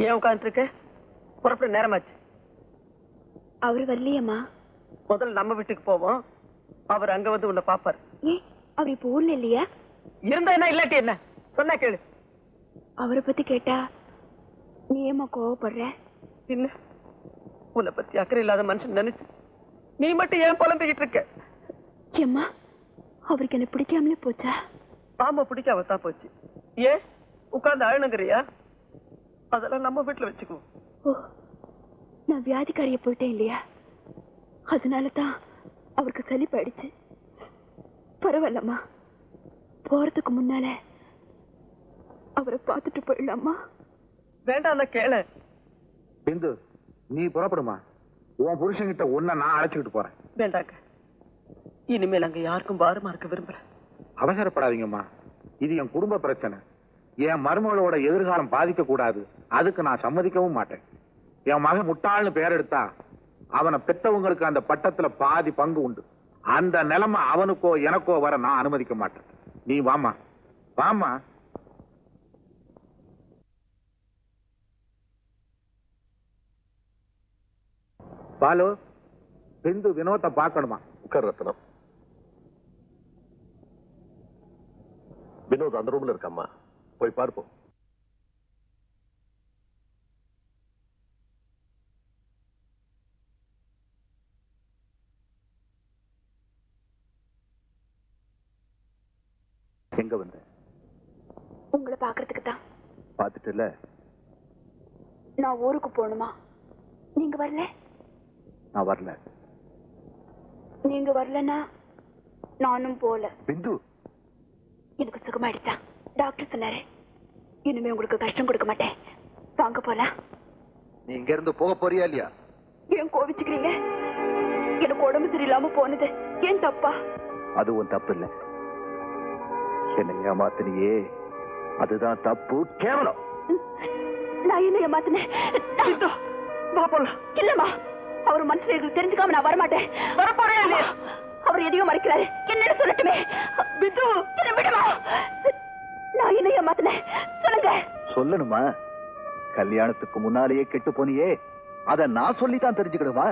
ஏன் உட்கார்ந்து இருக்க? புறப்பட நேரமாச்சு. அவரு வரலையம்மா. முதல்ல நம்ம வீட்டுக்கு போவோம். அவர் அங்க வந்து உன்னை பாப்பாரு. ஏன் அவர் இப்ப ஊர்ல இல்லையா? இருந்தா என்ன இல்லாட்டி என்ன சொன்னா கேளு. அவரை பத்தி கேட்டா நீ ஏமா கோவப்படுற? இல்ல, உன்னை பத்தி அக்கறை இல்லாத மனுஷன் நினைச்சு நீ மட்டும் ஏன் குழம்பிக்கிட்டு இருக்க? ஏம்மா அவருக்கு என்ன பிடிக்காமலே போச்சா? ஆமா, பிடிக்காம தான் போச்சு. ஏன் உட்கார்ந்து அழுனுங்கிறியா? அதெல்லாம் நம்ம வீட்டுல வச்சுக்குவோம். ஓ, நான் வியாதிக்காரிய போயிட்டேன் இல்லையா, அதனாலதான் அவருக்கு சளி போயிடுச்சு. பரவாயில்லம்மா, போறதுக்கு முன்னால அவரை பார்த்துட்டு போயிடலாமா? வேண்டாம், கேளு. பிந்து, நீ புறப்படுமா. உன் புருஷன்கிட்ட உன்னை நான் அழைச்சுக்கிட்டு போறேன். வேண்டாங்க, இனிமேல் அங்க யாருக்கும் பாரமா இருக்க விரும்புறேன். அவசரப்படாதீங்கம்மா, இது என் குடும்ப பிரச்சனை. என் மருமகளோட எதிர்காலம் பாதிக்க கூடாது. அதுக்கு நான் சம்மதிக்கவும் மாட்டேன். என் மகன் முட்டாள்னு பேர் எடுத்தா அவனை பெற்றவங்களுக்கு அந்த பட்டத்துல பாதி பங்கு உண்டு. அந்த நிலைமை அவனுக்கோ எனக்கோ வர நான் அனுமதிக்க மாட்டேன். நீ வாமா, வாமா. பாலு, பிந்து வினோத்தை பார்க்கணுமா? ரத்னம், வினோத் அந்த ரூம்ல இருக்காம்மா, போய் பார்ப்போம். எங்க வந்த? உங்களை பாக்குறதுக்கு தான். பாத்துட்டு இல்ல, நான் ஊருக்கு போகணுமா? நீங்க வரல? நான் வரல. நீங்க வரலன்னா நானும் போல. பிந்து, எனக்கு சுகமாயிடுச்சா? டாக்டர் சொன்னாரு இனிமே உங்களுக்கு கஷ்டம் கொடுக்க மாட்டேன். வாங்க போலாம். நீ இங்க இருந்து போக போறியா இல்லையா? ஏன் கோவிச்சுக்கிறீங்க? எனக்கு உடம்பு சரியில்லாம போனது ஏன் தப்பா? அது உன் தப்பு இல்ல. என்னை ஏமாத்தினியே, அதுதான் தப்பு, கேவலம். நான் என்ன ஏமாத்தினேன்? இல்லம்மா, அவர் மனசுல தெரிஞ்சுக்காம நான் வரமாட்டேன். வரப்போறேன் இல்லையா? அவர் எதையோ மறைக்கிறாரு. என்னன்னு சொல்லட்டுமே? பிந்து, என்ன விடுமா? நான் என்ன ஏமாத்தினேன் சொல்லுங்க. சொல்லணுமா? கல்யாணத்துக்கு முன்னாலேயே கெட்டு போனியே, அத நான் சொல்லித்தான் தெரிஞ்சுக்கணுமா?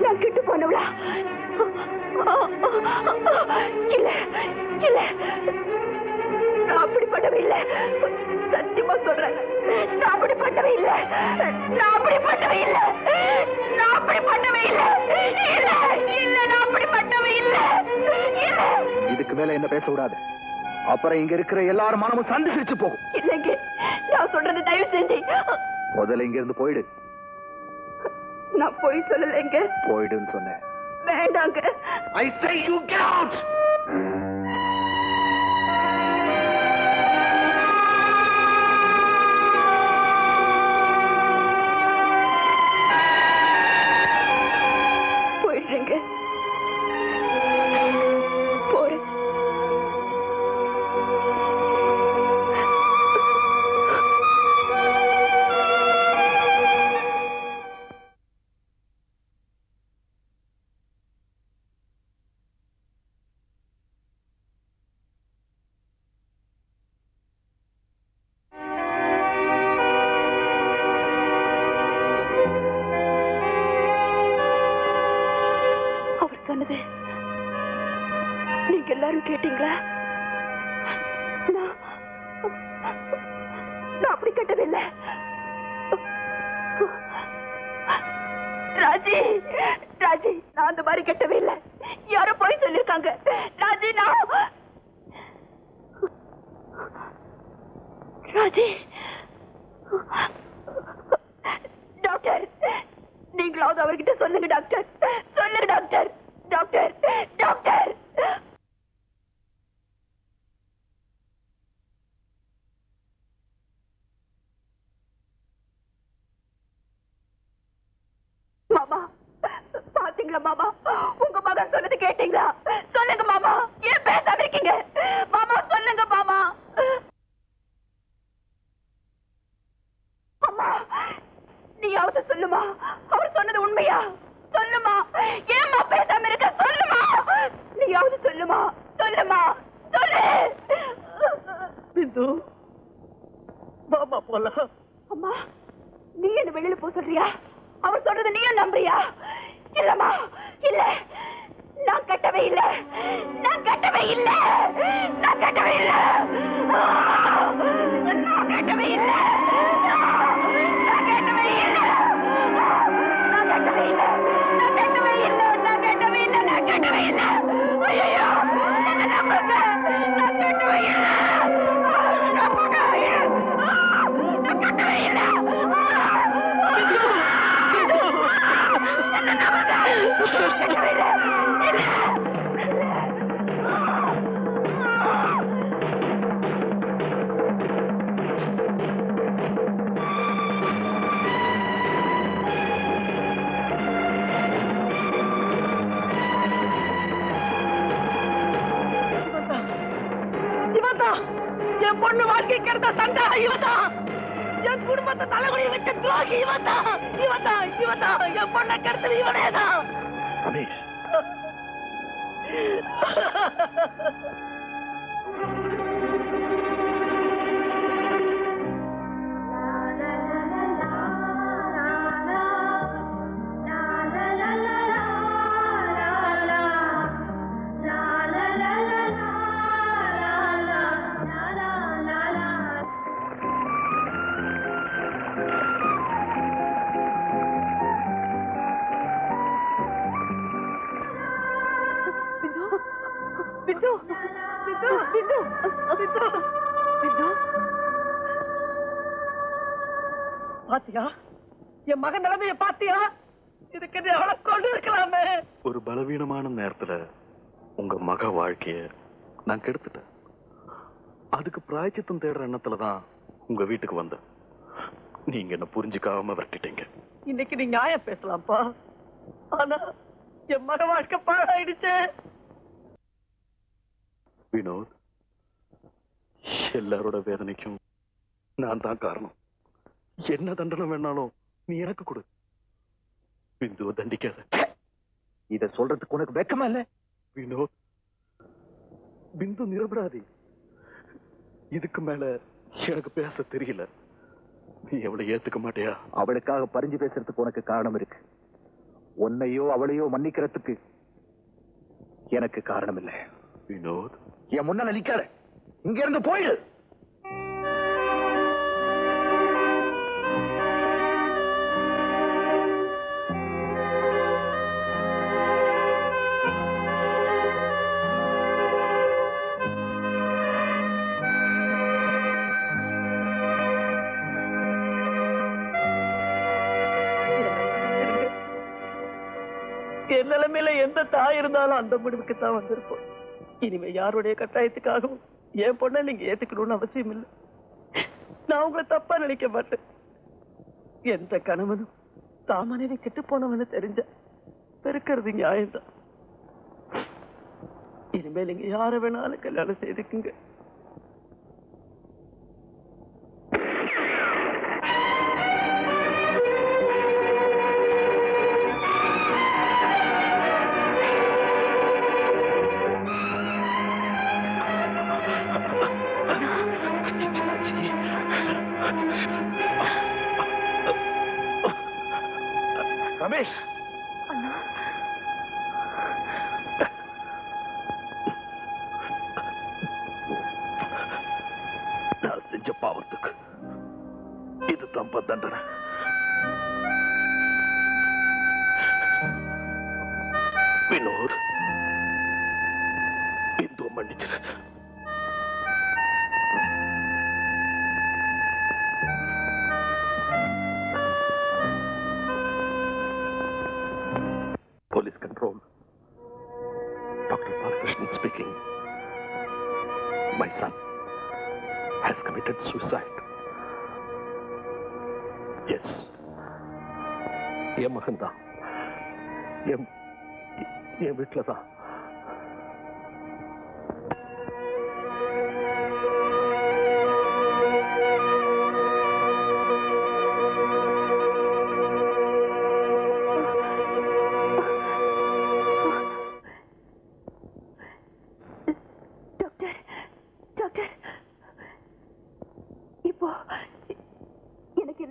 நான் கெட்டு போனவளா? இல்ல இல்ல, நான் அப்படிப்பட்டவே இல்ல. சத்தியமா சொல்றேன், நான் அப்படிப்பட்டவே இல்ல. நான் அப்படிப்பட்டவே இல்ல. நான் அப்படிப்பட்டவே இல்ல. இல்ல இல்ல, நான் அப்படிப்பட்டவே இல்ல. இல்ல. இதுக்கு மேல என்ன பேச கூடாது. அப்புறம் இங்க இருக்கிற எல்லாரும் மனமும் சந்திச்சு போகும். இல்லைங்க, நான் சொல்றது தயவு செஞ்சு முதல்ல இங்க இருந்து போயிடு. நான் போய் சொல்லலைங்க. போயிடுன்னு சொன்னேன். வேண்டாங்க. I say you get out. போயிடுறேங்க. போறேன். சொன்னது நீங்க எல்லாரும் கேட்டீங்களா? நான் அப்படி கேட்டதில்லை. ராஜி, ராஜி, நான் அந்த மாதிரி கேட்டவே இல்லை. யாரோ போய் சொல்லிருக்காங்க. ராஜி, நான் ராஜி. டாக்டர், நீங்களாவது அவர்கிட்ட சொல்லுங்க டாக்டர். சொல்லுங்க டாக்டர். Doctor, doctor. மாமா, பாத்தீங்களா மாமா? உங்க மகன் சொன்னது கேட்டீங்களா? சொல்லுங்க மாமா, ஏன் பேசாம இருக்கீங்க? மாமா சொல்லுங்க மாமா. அம்மா, நீயாவது சொல்லுமா, அவர் சொன்னது உண்மையா? சொல்லுமா, ஏம்மா பேசாம இருக்க? சொல்லுமா, நீயாவது சொல்லுமா, சொல்லுமா, சொல்லு. பிந்து வாமா போலாம். அம்மா, நீ என்ன வெளியில போ சொல்றியா? அவர் சொல்றதை நீயும் நம்புறியா? இல்லம்மா, இல்ல, நான் கட்டவே இல்ல, நான் கட்டவே இல்ல, நான் கட்டவே இல்ல, நான் கட்டவே இல்ல, நான் கட்டவே இல்ல, நான் கட்டவே இல்ல, நான் கட்டவே இல்ல, நான் கட்டவே இல்ல, நான் கட்டவே இல்ல. ஐயோ, என்ன நம்புங்க, நான் கட்டவே இல்ல, நான் கட்டவே இல்ல, நான் கட்டவே இல்ல. என்ன நம்புங்க, கட்டவே இல்ல, இல்ல. இவன்தான் என் பொண்ணு வாழ்க்கை கெடுத்த சண்டை. இவன்தான் என் குடும்பத்தை தலைமுறை வச்ச துரோகி. இவன்தான் இவன்தான் இவன்தான் என் பொண்ணை கெடுத்தது இவனேதான். ரமேஷ், பிந்து பிந்து பிந்து பிந்து பிந்து பாத்தியா? என் மகன் நிலைமைய பாத்தியா? இதுக்கு நீ அவளை கொண்டு இருக்கலாமே. ஒரு பலவீனமான நேரத்துல உங்க மக வாழ்க்கைய நான் கெடுத்துட்டேன். அதுக்கு பிராயச்சித்தம் தேடுற எண்ணத்துலதான் உங்க வீட்டுக்கு வந்தேன். நீங்க என்ன புரிஞ்சுக்காம விரட்டிட்டீங்க. இன்னைக்கு நீ நியாயம் பேசலாம்ப்பா, ஆனா என் மக வாழ்க்கை பாழாயிடுச்சு. வினோத், எல்லாரோட வேதனைக்கும் நான் தான் காரணம். என்ன தண்டனை வேணாலும் நீ எனக்கு கொடு. பிந்துவை தண்டிக்காத. இத சொல்றதுக்கு உனக்கு வெக்கமா இல்ல? வினோத், பிந்து நிரபராதி. இதுக்கு மேல எனக்கு பேச தெரியல. நீ அவளை ஏத்துக்க மாட்டியா? அவளுக்காக பறிஞ்சு பேசுறதுக்கு உனக்கு காரணம் இருக்கு. உன்னையோ அவளையோ மன்னிக்கிறதுக்கு எனக்கு காரணம் இல்லை. வினோத், என் முன்னால நிக்காத, இங்க இருந்து போயிடு. என் நிலைமையில எந்த தாய் இருந்தாலும் அந்த முடிவுக்கு தான் வந்திருப்போம். இனிமே யாருடைய கட்டாயத்துக்காகவும் என் பொண்ணை நீங்க ஏத்துக்கணும்னு அவசியம் இல்லை. நான் உங்களை தப்பா நினைக்க மாட்டேன். எந்த கணவனும் தான் மனைவி கெட்டு போனவன்னு தெரிஞ்ச பெருக்கிறது நியாயம்தான். இனிமே நீங்க யார வேணாலும் கல்யாணம் செய்துக்குங்க. ரமேஷ், நான் செஞ்ச பாவத்துக்கு இது தம்ப தண்டனை. வினோத், பிந்து மன்னிச்சிரு. Police control. Dr. Balakrishnan speaking. My son has committed suicide. Yes. என் மகன் தான். என் வீட்டுல தான்.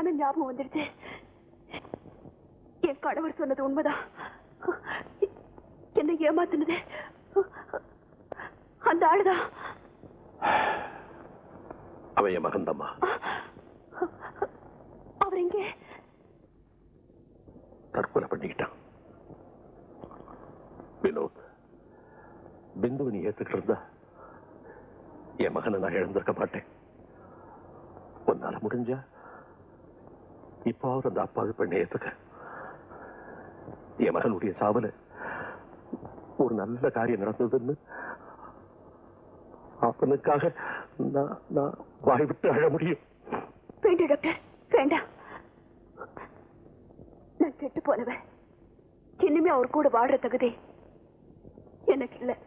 அப்பதானே ஞாபகம் வந்துடுச்சு. என் கணவர் சொன்னது உண்மைதான். என்னை ஏமாத்தினது அந்த ஆளுதான். அவன் என் மகன்தம்மா. அவர் எங்கே? தற்கொலை பண்ணிக்கிட்டான். வினோத், பிந்துவை நீ ஏத்துக்கிட்டு இருந்தா என் மகனை நான் இழந்திருக்க மாட்டேன். உன்னால முடிஞ்சா இப்போ அந்த அப்பாவி பெண்ணை ஏத்துக்க. என் மகனுடைய சாவல ஒரு நல்ல காரியம் நடந்ததுன்னு அவனுக்காக நான் வாய் விட்டு அழ முடியும். வேண்டாம் டாக்டர், வேண்டாம். நான் கெட்டு போனவன். இனிமே அவர் கூட வாடுற தகுதி எனக்கு இல்லை.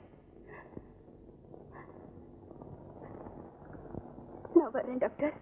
நான் வரேன் டாக்டர்.